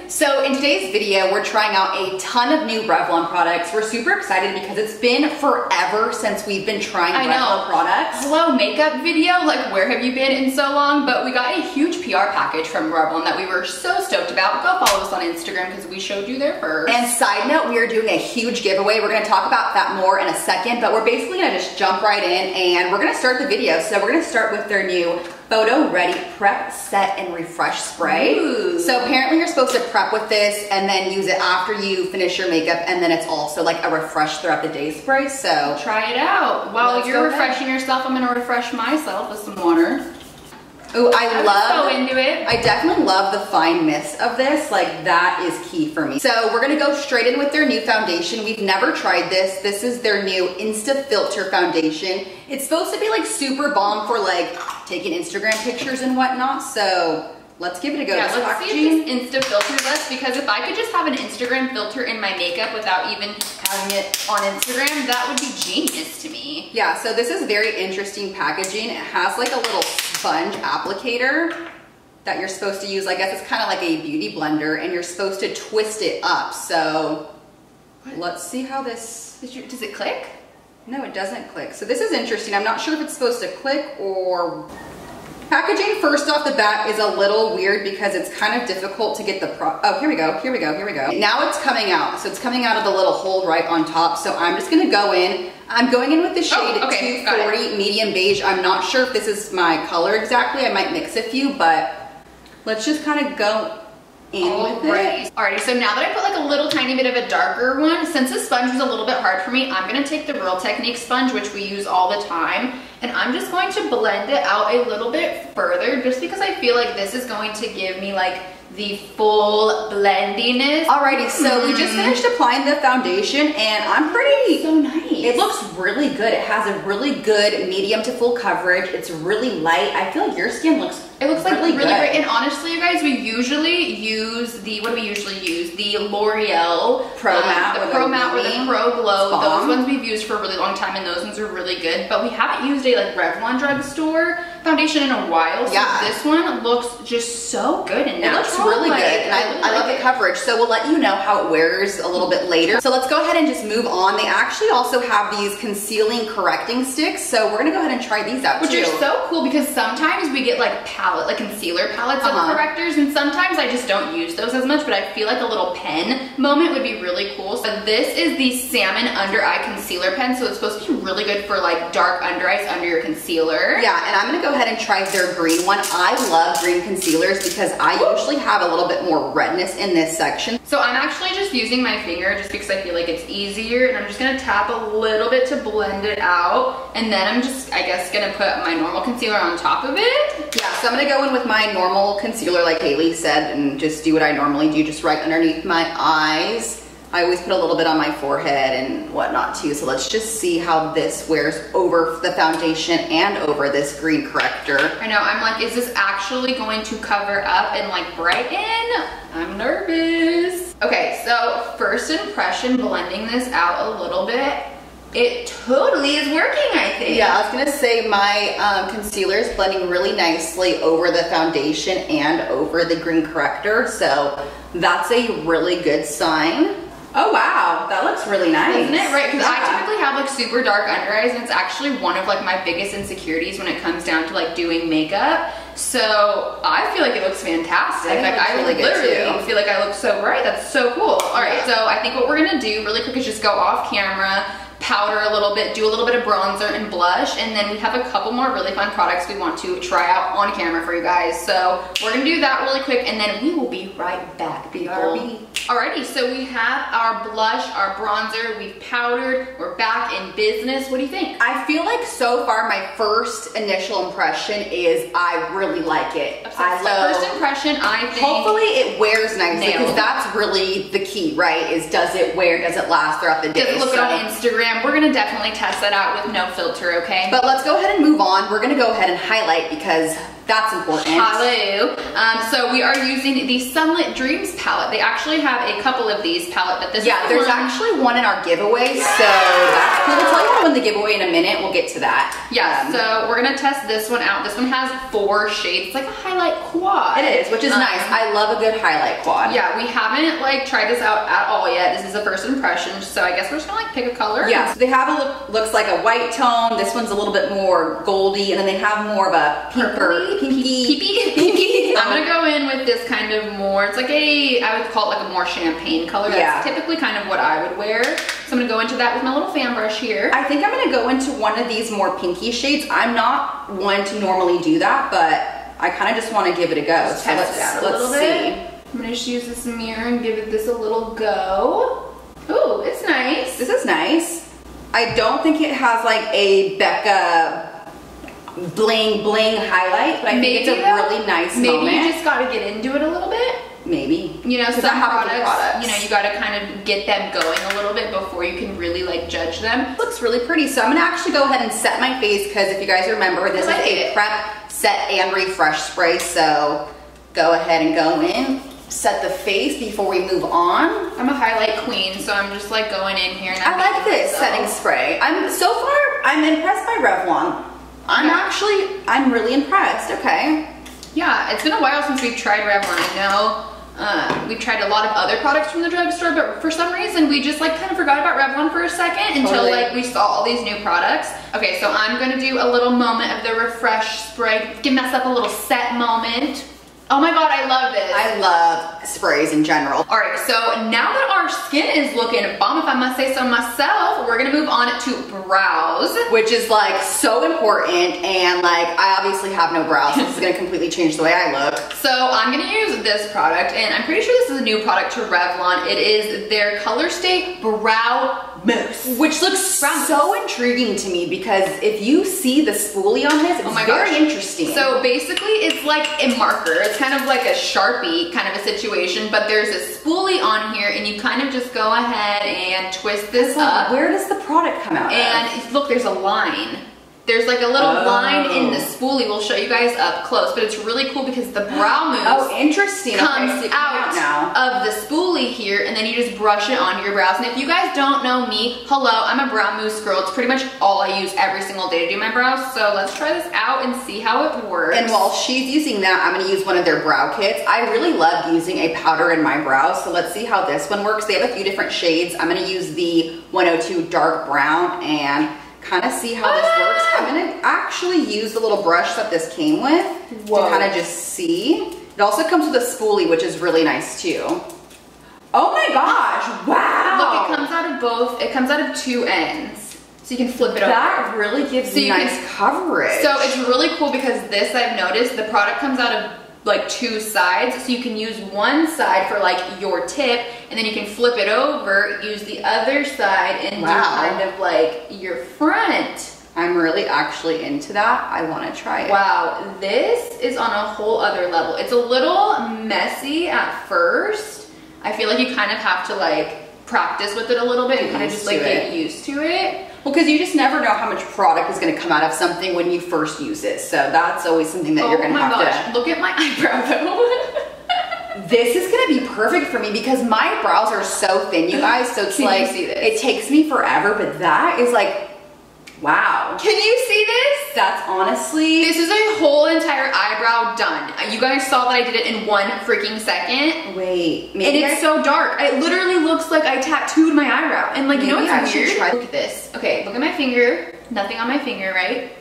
So in today's video, we're trying out a ton of new Revlon products. We're super excited because it's been forever since we've been trying Revlon products. Hello, makeup video, like where have you been in so long? But we got a huge PR package from Revlon that we were so stoked about. Go follow us on Instagram because we showed you there first. And side note, we are doing a huge giveaway. We're gonna talk about that more in a second, but we're basically gonna just jump right in and we're gonna start the video. So we're gonna start with their new Photo Ready Prep Set and Refresh Spray. Ooh. So apparently you're supposed to prep with this and then use it after you finish your makeup, and then it's also like a refresh throughout the day spray. So try it out. While you're refreshing yourself, I'm gonna refresh myself with some water. Oh, I love, so into it. I definitely love the fine mist of this. Like, that is key for me. So we're gonna go straight in with their new foundation. We've never tried this. This is their new Insta-Filter foundation. It's supposed to be like super bomb for like taking Instagram pictures and whatnot. So let's give it a go. Yeah, let's see if this Insta filters us, because if I could just have an Instagram filter in my makeup without even having it on Instagram, that would be genius to me. Yeah, so this is very interesting packaging. It has like a little sponge applicator that you're supposed to use. I guess it's kind of like a beauty blender, and you're supposed to twist it up. So let's see how this... Does it click? No, it doesn't click. So this is interesting. I'm not sure if it's supposed to click or... Packaging first off the bat is a little weird because it's kind of difficult to get the oh, here we go. Now it's coming out. So it's coming out of the little hole right on top. So I'm just gonna go in. I'm going in with the shade 240 medium beige. I'm not sure if this is my color exactly. I might mix a few, but let's just kind of go in with it. Alrighty, so now that I put like a little tiny bit of a darker one, since the sponge was a little bit hard for me, I'm gonna take the Real Technique sponge, which we use all the time, and I'm just going to blend it out a little bit further, just because I feel like this is going to give me like the full blendiness. Alrighty, so we just finished applying the foundation, and I'm pretty... So nice. It looks really good. It has a really good medium to full coverage. It's really light. I feel like your skin looks... It looks like really great. And honestly, you guys, we usually use the, what do we usually use? The L'Oreal Pro Matte, the Pro Matte or the Pro Glow. Those ones we've used for a really long time, and those ones are really good. But we haven't used a like Revlon Drugstore foundation in a while. So this one looks just so good and natural. It looks really good, and I love the coverage. So we'll let you know how it wears a little bit later. So let's go ahead and just move on. They actually also have these concealing correcting sticks. So we're gonna go ahead and try these out too. Which are so cool, because sometimes we get like concealer palettes of correctors, and sometimes I just don't use those as much, but I feel like a little pen moment would be really cool. So this is the Salmon Under Eye Concealer Pen, so it's supposed to be really good for like dark under eyes under your concealer. Yeah, and I'm gonna go ahead and try their green one. I love green concealers because I usually have a little bit more redness in this section. So I'm actually just using my finger just because I feel like it's easier, and I'm just gonna tap a little bit to blend it out, and then I'm just, I guess, gonna put my normal concealer on top of it. Yeah, so I'm gonna go in with my normal concealer like Haley said, and just do what I normally do, just right underneath my eyes. I always put a little bit on my forehead and whatnot too, so let's just see how this wears over the foundation and over this green corrector. I know, I'm like, is this actually going to cover up and like brighten? I'm nervous. Okay, so first impression, blending this out a little bit. It totally is working, I think. Yeah, I was gonna say my concealer is blending really nicely over the foundation and over the green corrector, so that's a really good sign. Oh wow, that looks really nice. Isn't it? Right, because I typically have like super dark under eyes, and it's actually one of like my biggest insecurities when it comes down to like doing makeup. So I feel like it looks fantastic. I literally feel like I look so bright. That's so cool. All right, so I think what we're gonna do really quick is just go off camera, powder a little bit, do a little bit of bronzer and blush, and then we have a couple more really fun products we want to try out on camera for you guys. So we're gonna do that really quick, and then we will be right back, people. Alrighty, so we have our blush, our bronzer, we've powdered, we're back in business. What do you think? I feel like so far my first initial impression is I really like it. First impression, I think. Hopefully it wears nicely, because that's really the key, right? Is does it wear, does it last throughout the day? Does it look good on Instagram? We're gonna definitely test that out with no filter, okay? But let's go ahead and move on. We're gonna go ahead and highlight, because That's important. Hello. So we are using the Sunlit Dreams palette. They actually have a couple of these palette, but this is there's actually one in our giveaway, so that's cool. We'll tell you how to win the giveaway in a minute. We'll get to that. Yeah, so we're gonna test this one out. This one has 4 shades. It's like a highlight quad. It is, which is nice. I love a good highlight quad. Yeah, we haven't like tried this out at all yet. This is a first impression, so I guess we're just gonna like pick a color. Yeah, so they have a looks like a white tone. This one's a little bit more goldy, and then they have more of a pinky. I'm gonna go in with this kind of more, it's like I would call it like a more champagne color. That's typically kind of what I would wear. So I'm gonna go into that with my little fan brush here. I think I'm gonna go into one of these more pinky shades. I'm not one to normally do that, but I kind of just want to give it a go. So let's see. I'm gonna just use this mirror and give it this a little go. Ooh, it's nice. This is nice. I don't think it has like a Becca bling bling highlight, but I think it's a really nice moment. Maybe you just gotta get into it a little bit. Maybe. You know, some products, you know, you gotta kind of get them going a little bit before you can really like judge them. It looks really pretty. So I'm gonna actually go ahead and set my face, because if you guys remember, this is a prep, set, and refresh spray. So go ahead and go in, set the face before we move on. I'm a highlight queen, so I'm just like going in here. And I like this setting spray. So far, I'm impressed by Revlon. I'm really impressed. Okay. Yeah, it's been a while since we've tried Revlon. I know we've tried a lot of other products from the drugstore, but for some reason we just like kind of forgot about Revlon for a second until like we saw all these new products. Okay, so I'm gonna do a little moment of the refresh spray. Give myself a little set moment. Oh my god, I love this. I love sprays in general. All right, so now that our skin is looking bomb, if I must say so myself, we're gonna move on to brows. Which is like so important, and like I obviously have no brows, so this is gonna completely change the way I look. So I'm gonna use this product, and I'm pretty sure this is a new product to Revlon. It is their Color Stay Brow Mousse. Which looks so intriguing to me, because if you see the spoolie on this, it's very interesting. So basically it's like a marker. It's kind of like a Sharpie kind of a situation, but there's a spoolie on here, and you kind of just go ahead and twist this up. Where does the product come out? And look, there's a line. There's like a little line in the spoolie. We'll show you guys up close, but it's really cool because the brow mousse interesting. comes out of the spoolie here, and then you just brush it onto your brows. And if you guys don't know me, hello, I'm a brow mousse girl. It's pretty much all I use every single day to do my brows. So let's try this out and see how it works. And while she's using that, I'm gonna use one of their brow kits. I really love using a powder in my brows, so let's see how this one works. They have a few different shades. I'm gonna use the 102 dark brown and kind of see how this works. I'm gonna actually use the little brush that this came with to kind of just see. It also comes with a spoolie, which is really nice too. Oh my gosh, wow. Look, it comes out of both, it comes out of 2 ends. So you can flip it over. That really gives you nice coverage. So it's really cool because this, I've noticed, the product comes out of like 2 sides, so you can use one side for like your tip, and then you can flip it over, use the other side, and do kind of like your front. I'm really actually into that. I want to try it. Wow, this is on a whole other level. It's a little messy at first. I feel like you kind of have to like practice with it a little bit and kind of just like get used to it. Well, because you just never know how much product is going to come out of something when you first use it. So that's always something that you're going to have to... Look at my eyebrow though. This is going to be perfect for me because my brows are so thin, you guys. So it's like, it takes me forever, but that is like, wow. Can you see this? That's honestly... This is a whole entire eyebrow done. You guys saw that I did it in 1 freaking second. Wait, maybe and it's so dark. It literally looks like I tattooed my eyebrow. And like, you know what's weird? Look at this. Okay, look at my finger. Nothing on my finger, right?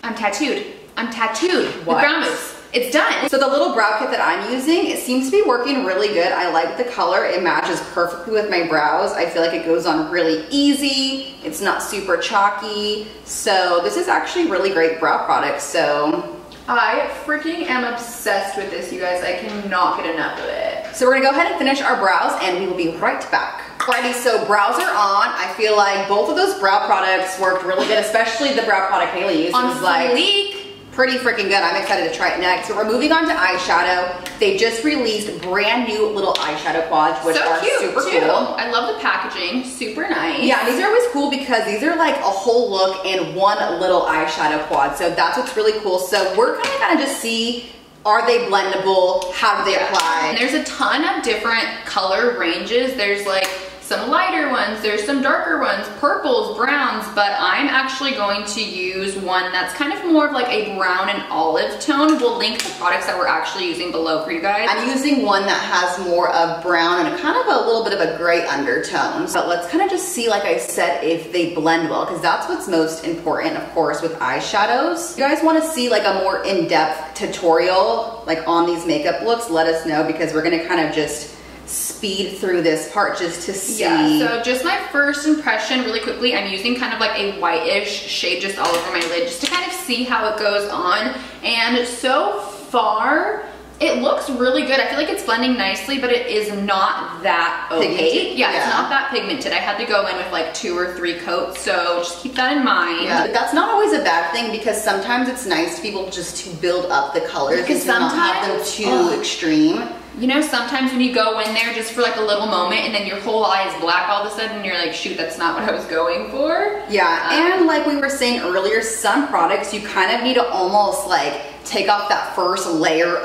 I'm tattooed. I'm tattooed with brow mousse. It's done. So the little brow kit that I'm using, it seems to be working really good. I like the color. It matches perfectly with my brows. I feel like it goes on really easy. It's not super chalky. So this is actually really great brow product. So I freaking am obsessed with this, you guys. I cannot get enough of it. So we're gonna go ahead and finish our brows and we will be right back. Alrighty, so brows are on. I feel like both of those brow products worked really good, especially the brow product Haley used. On fleek. pretty freaking good. I'm excited to try it next. So we're moving on to eyeshadow. They just released brand new little eyeshadow quads, which are super cool. I love the packaging, super nice. Yeah, these are always cool because these are like a whole look in one little eyeshadow quad. So that's what's really cool. So we're gonna just see, are they blendable? How do they apply? And there's a ton of different color ranges. There's like some lighter ones, there's some darker ones, purples, browns, but I'm actually going to use one that's kind of more of like a brown and olive tone. We'll link the products that we're actually using below for you guys. I'm using one that has more of brown and kind of a little bit of a gray undertone. But let's kind of just see, like I said, if they blend well, because that's what's most important, of course, with eyeshadows. If you guys want to see like a more in-depth tutorial like on these makeup looks, let us know, because we're gonna kind of just speed through this part just to see. Yeah, so just my first impression really quickly, I'm using kind of like a whitish shade just all over my lid just to kind of see how it goes on. And so far, it looks really good. I feel like it's blending nicely, but it is not that opaque. Yeah, it's not that pigmented. I had to go in with like 2 or 3 coats, so just keep that in mind. Yeah, but that's not always a bad thing, because sometimes it's nice to be able just to build up the colors because sometimes not have them too extreme. You know, sometimes when you go in there just for like a little moment and then your whole eye is black all of a sudden and you're like, shoot, that's not what I was going for. Yeah, and like we were saying earlier, some products you kind of need to almost like take off that first layer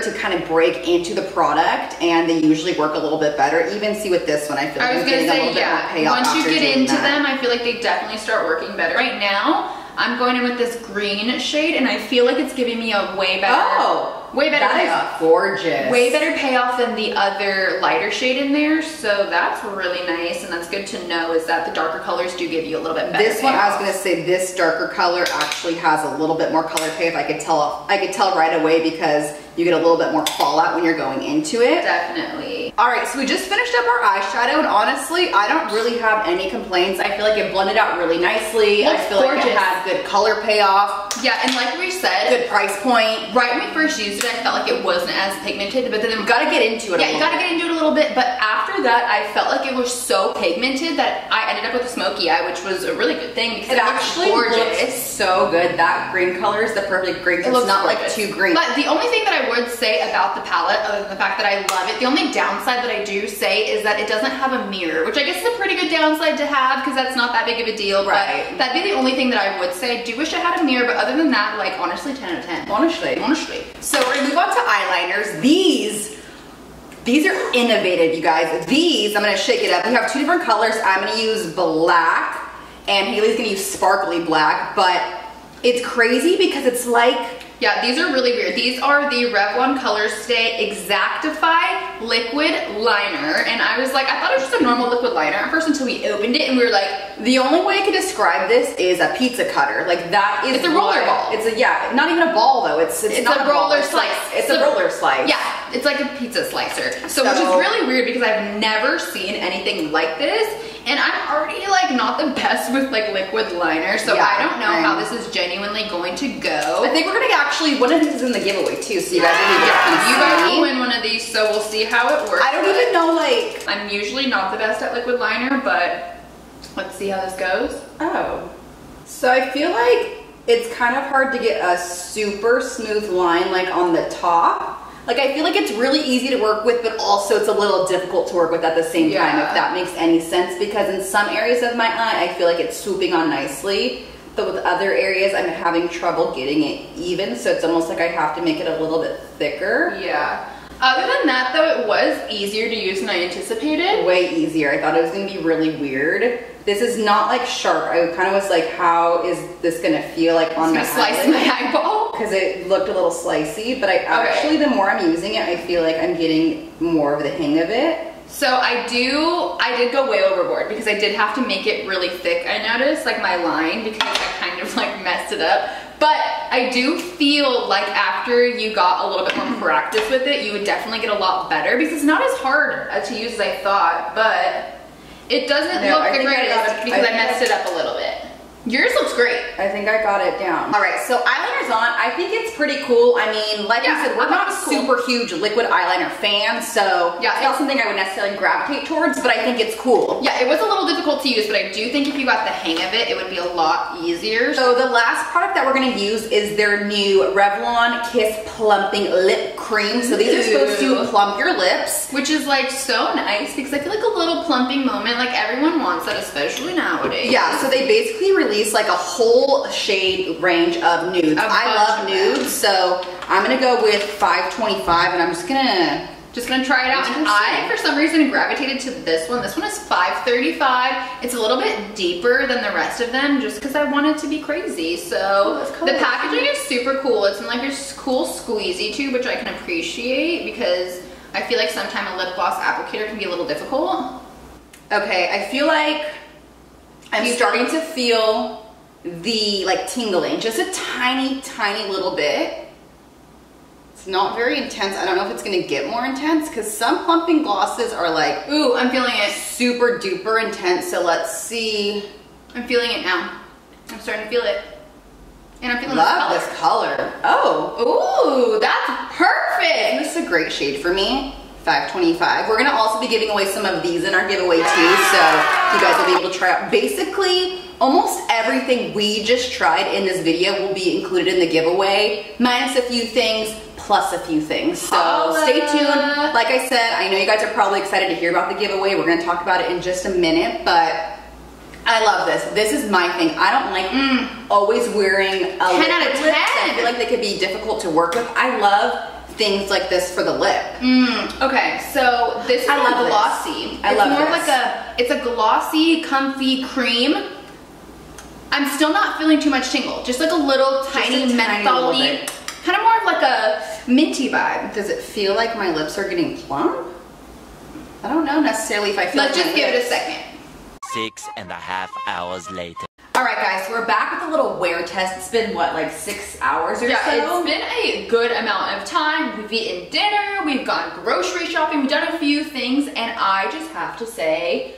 to kind of break into the product, and they usually work a little bit better. Even see with this one, I feel like I'm getting a little bit more payoff. Once you get into them, I feel like they definitely start working better. Right now, I'm going in with this green shade, and I feel like it's giving me a way better payoff. That is gorgeous. Way better payoff than the other lighter shade in there, so that's really nice, and that's good to know, is that the darker colors do give you a little bit better This one, I was gonna say, this darker color actually has a little bit more color payoff. I could tell right away, because you get a little bit more fallout when you're going into it. Definitely. All right, so we just finished up our eyeshadow, and honestly, I don't really have any complaints. I feel like it blended out really nicely. I feel like it had good color payoff. Yeah, and like we said, good price point. Right when we first used it, I felt like it wasn't as pigmented, but then you gotta get into it. Yeah, you gotta get into it a little bit. But after that, I felt like it was so pigmented that I ended up with a smoky eye, which was a really good thing because it actually looks so good. That green color is the perfect green. It's not like too green. But the only thing that I would say about the palette, other than the fact that I love it, the only downside that I do say is that it doesn't have a mirror, which I guess is a pretty good downside to have because that's not that big of a deal. Right. But that'd be the only thing that I would say. I do wish I had a mirror, but other than that, like honestly, 10 out of 10. Honestly. So we're gonna move on to eyeliners. These are innovative, you guys. These, I'm gonna shake it up. We have 2 different colors. I'm gonna use black, and Haley's gonna use sparkly black, but it's crazy because it's like, yeah, these are really weird. These are the Revlon Colors Stay Exactify Liquid Liner. And I was like, I thought it was just a normal liquid liner at first until we opened it and we were like, the only way I could describe this is a pizza cutter. Like that is it's a roller ball. It's a, yeah, not even a ball though. It's not a roller slice. It's a roller slice. Yeah, it's like a pizza slicer. So which is really weird because I've never seen anything like this. And I'm already like not the best with like liquid liner, so yeah, I don't know how this is genuinely going to go. I think we're gonna actually, one of these is in the giveaway too, so you guys will win one of these, so we'll see how it works. I don't even know, like, I'm usually not the best at liquid liner, but let's see how this goes. Oh. So I feel like it's kind of hard to get a super smooth line like on the top. Like I feel like it's really easy to work with, but also it's a little difficult to work with at the same time, if that makes any sense, because in some areas of my eye, I feel like it's swooping on nicely, but with other areas, I'm having trouble getting it even, so it's almost like I have to make it a little bit thicker. Yeah. Other than that though, it was easier to use than I anticipated. Way easier. I thought it was going to be really weird. This is not like sharp. I kind of was like, how is this going to feel like on my slice my eyeball? Because it looked a little slicey, but I actually, the more I'm using it, I feel like I'm getting more of the hang of it. So I did go way overboard because I did have to make it really thick, I noticed, like my line, because I kind of like messed it up. But I do feel like after you got a little bit more practice with it, you would definitely get a lot better because it's not as hard to use as I thought, but it doesn't look the greatest because I messed it up a little bit. Yours looks great. I think I got it down. All right, so eyeliner's on. I think it's pretty cool. I mean, like I said, we're not super huge liquid eyeliner fans, so it's not something I would necessarily gravitate towards, but I think it's cool. Yeah, it was a little difficult to use, but I do think if you got the hang of it, it would be a lot easier. So the last product that we're gonna use is their new Revlon Kiss Plumping Lip Cream. So these are supposed to plump your lips. Which is like so nice because I feel like a little plumping moment, like everyone wants that, especially nowadays. Yeah, so they basically release like a whole shade range of nudes. I love nudes, so I'm gonna go with 525 and I'm just gonna try it out. And I, for some reason, gravitated to this one. This one is 535. It's a little bit deeper than the rest of them just because I wanted to be crazy. So the packaging is super cool. It's in like a cool squeezy tube, which I can appreciate because I feel like sometimes a lip gloss applicator can be a little difficult. Okay, I feel like I'm starting to feel the like tingling, just a tiny little bit. It's not very intense. I don't know if it's gonna get more intense because some plumping glosses are like, ooh, I'm feeling it. Super duper intense. So let's see. I'm feeling it now. I'm starting to feel it. And I'm feeling this color. Oh, ooh, that's perfect. This is a great shade for me. 525. We're gonna also be giving away some of these in our giveaway too, so you guys will be able to try out. Basically, almost everything we just tried in this video will be included in the giveaway, minus a few things, plus a few things. So stay tuned. Like I said, I know you guys are probably excited to hear about the giveaway. We're gonna talk about it in just a minute, but I love this. This is my thing. I don't like always wearing a 10 out of 10. I feel like they could be difficult to work with. I love things like this for the lip. Okay, so this is more glossy. I love more this. Like it's a glossy, comfy cream. I'm still not feeling too much tingle. Just like a little tiny menthol-y, kind of more of like a minty vibe. Does it feel like my lips are getting plump? I don't know necessarily if I feel Let's just give it a second. 6.5 hours later. All right, guys, so we're back with a little wear test. It's been what, like 6 hours or so? Yeah, it's been a good amount of time. We've eaten dinner, we've gone grocery shopping, we've done a few things, and I just have to say,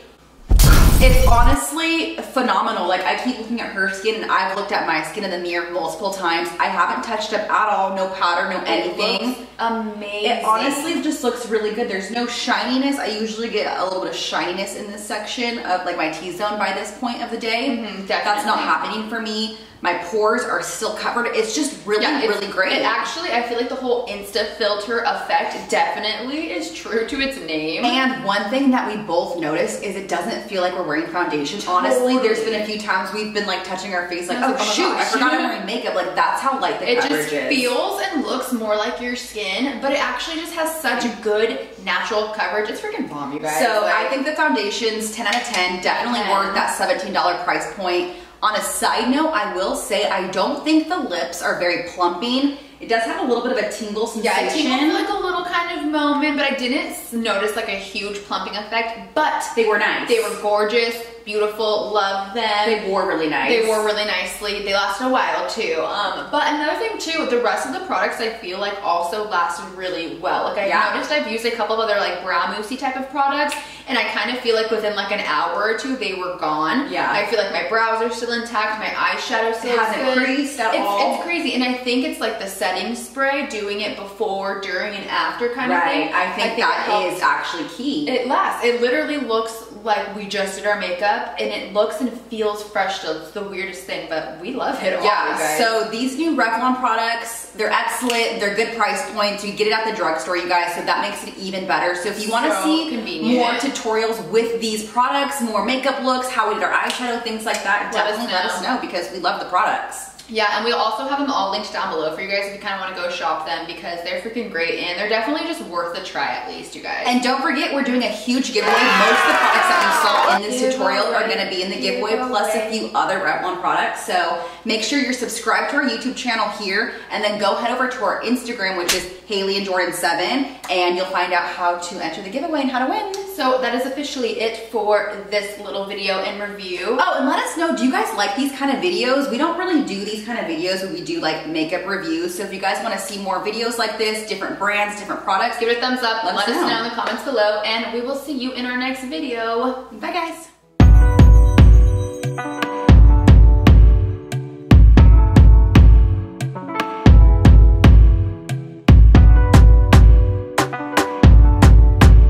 it's honestly phenomenal. Like, I keep looking at her skin, and I've looked at my skin in the mirror multiple times. I haven't touched up at all, no powder, no anything. It looks amazing. It honestly just looks really good. There's no shininess. I usually get a little bit of shininess in this section of like my T-zone by this point of the day. That's not happening for me. My pores are still covered. It's just really, really great. It actually, I feel like the whole insta-filter effect definitely is true to its name. And one thing that we both noticed is it doesn't feel like we're wearing foundation. Honestly, there's been a few times we've been like touching our face like, oh shoot, I forgot I'm wearing makeup. Like, that's how light the coverage is. It just feels and looks more like your skin, but it actually just has such good natural coverage. It's freaking bomb, you guys. So I think the foundation's 10 out of 10. Definitely worth that $17 price point. On a side note, I will say I don't think the lips are very plumping. It does have a little bit of a tingle sensation. Yeah, it tingled like a little kind of moment, but I didn't notice like a huge plumping effect, but they were nice. They were gorgeous, beautiful, love them. They wore really nice. They wore really nicely. They lasted a while too. But another thing too, the rest of the products I feel like also lasted really well. Like I noticed I've used a couple of other like brow moussey type of products, and I kind of feel like within like an hour or two they were gone. Yeah. I feel like my brows are still intact, my eyeshadow still hasn't creased at all. It's crazy, and I think it's like the setting spray, doing it before, during, and after kind of thing. I think that is actually key. It lasts. It literally looks like we just did our makeup, and it looks and feels fresh still. It's the weirdest thing, but we love it all, guys. So these new Revlon products, they're excellent. They're good price points. You get it at the drugstore, you guys, so that makes it even better. So if you want to see more tutorials with these products, more makeup looks, how we did our eyeshadow, things like that, definitely let us know because we love the products. Yeah, and we also have them all linked down below for you guys if you kind of want to go shop them because they're freaking great and they're definitely just worth a try at least, you guys. And don't forget, we're doing a huge giveaway. Most of the products that you saw in this tutorial are going to be in the giveaway, plus a few other Revlon products. So make sure you're subscribed to our YouTube channel here, and then go head over to our Instagram, which is Haley and Jordan 7, and you'll find out how to enter the giveaway and how to win. So that is officially it for this little video and review. Oh, and let us know, do you guys like these kind of videos? We don't really do these kind of videos where we do like makeup reviews. So if you guys want to see more videos like this, different brands, different products, give it a thumbs up. Let us know in the comments below, and we will see you in our next video. Bye, guys.